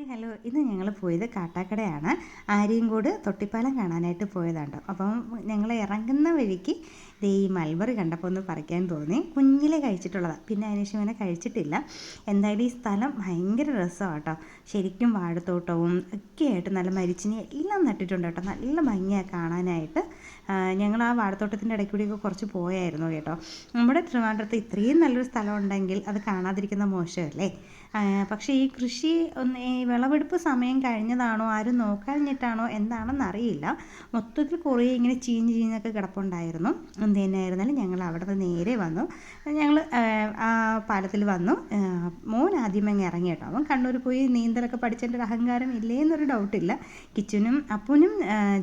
Hello. ഇന്ന് ഞങ്ങൾ പോയത് കാട്ടാക്കടയാണ്. ആര്യങ്കോട് തൊട്ടിപ്പാലം കാണാനായിട്ട് പോയതാണ്. അപ്പം ഞങ്ങൾ ഇറങ്ങുന്ന വഴിക്ക് ദേ ഈ മൽബറി കണ്ടപ്പോൾ ഒന്ന് പറിക്കാൻ തോന്നി. കുഞ്ഞിലെ കഴിച്ചിട്ടുള്ളതാണ്, പിന്നെ അതിനുശേഷം അങ്ങനെ കഴിച്ചിട്ടില്ല. എന്തായാലും ഈ സ്ഥലം ഭയങ്കര രസമാണ് കേട്ടോ. ശരിക്കും വാഴത്തോട്ടവും ഒക്കെ ആയിട്ട് നല്ല മരിച്ചിനി എല്ലാം നട്ടിട്ടുണ്ട് കേട്ടോ. നല്ല ഭംഗിയാണ് കാണാനായിട്ട്. ഞങ്ങൾ ആ വാഴത്തോട്ടത്തിൻ്റെ ഇടയ്ക്കൂടിയൊക്കെ കുറച്ച് പോയായിരുന്നു കേട്ടോ. നമ്മുടെ ട്രിവാൻഡ്രത്ത് ഇത്രയും നല്ലൊരു സ്ഥലം ഉണ്ടെങ്കിൽ അത് കാണാതിരിക്കുന്ന മോശമല്ലേ. പക്ഷേ ഈ കൃഷി ഈ വിളവെടുപ്പ് സമയം കഴിഞ്ഞതാണോ, ആരും നോക്കാഞ്ഞിട്ടാണോ എന്താണെന്നറിയില്ല. മൊത്തത്തിൽ കുറേ ഇങ്ങനെ ചീഞ്ഞൊക്കെ കിടപ്പുണ്ടായിരുന്നു. എന്ത് തന്നെയായിരുന്നാലും ഞങ്ങൾ അവിടെ നിന്ന് നേരെ വന്നു. ഞങ്ങൾ ആ പാലത്തിൽ വന്നു. മോൻ ആദ്യമേ അങ്ങ് ഇറങ്ങി കേട്ടോ. അവൻ കണ്ണൂർ പോയി നീന്തലൊക്കെ പഠിച്ചതിൻ്റെ ഒരു അഹങ്കാരം ഇല്ലേ എന്നൊരു ഡൗട്ടില്ല. കിച്ചുനും അപ്പുനും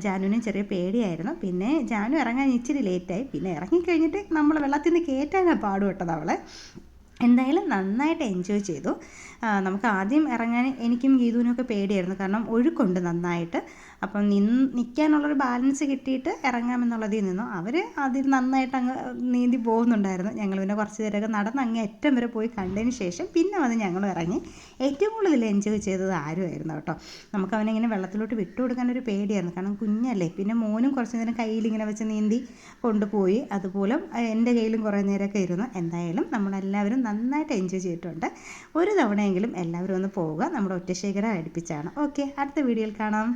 ജാനുവിനും ചെറിയ പേടിയായിരുന്നു. പിന്നെ ജാനു ഇറങ്ങാൻ ഇച്ചിരി ലേറ്റായി. പിന്നെ ഇറങ്ങിക്കഴിഞ്ഞിട്ട് നമ്മൾ വെള്ളത്തിൽ നിന്ന് കയറ്റാനാണ് പാടുപെട്ടത് അവളെ. എന്തായാലും നന്നായിട്ട് എൻജോയ് ചെയ്തു. നമുക്ക് ആദ്യം ഇറങ്ങാൻ എനിക്കും ഗീതുവിനൊക്കെ പേടിയായിരുന്നു, കാരണം ഒഴുക്കുണ്ട് നന്നായിട്ട്. അപ്പം നിൽക്കാനുള്ളൊരു ബാലൻസ് കിട്ടിയിട്ട് ഇറങ്ങാമെന്നുള്ളതിൽ നിന്നു അവർ അതിൽ നന്നായിട്ട് അങ്ങ് നീന്തി പോകുന്നുണ്ടായിരുന്നു. ഞങ്ങൾ പിന്നെ കുറച്ച് നേരമൊക്കെ നടന്ന് അങ്ങേ അറ്റം വരെ പോയി കണ്ടതിന് ശേഷം പിന്നെ വന്ന് ഞങ്ങളും ഇറങ്ങി. ഏറ്റവും കൂടുതൽ എൻജോയ് ചെയ്തത് ആരുമായിരുന്നു കേട്ടോ. നമുക്ക് അവനിങ്ങനെ വെള്ളത്തിലോട്ട് വിട്ടു കൊടുക്കാനൊരു പേടിയായിരുന്നു, കാരണം കുഞ്ഞല്ലേ. പിന്നെ മോനും കുറച്ച് നേരം കയ്യിലിങ്ങനെ വെച്ച് നീന്തി കൊണ്ടുപോയി. അതുപോലെ എൻ്റെ കയ്യിലും കുറേ നേരമൊക്കെ ഇരുന്നു. എന്തായാലും നമ്മളെല്ലാവരും നന്നായിട്ട് എൻജോയ് ചെയ്തിട്ടുണ്ട്. ഒരു തവണയെങ്കിലും എല്ലാവരും ഒന്ന് പോവുക. നമ്മുടെ ഒറ്റശേഖരം അടുപ്പിച്ചാണ്. ഓക്കെ, അടുത്ത വീഡിയോയിൽ കാണാം.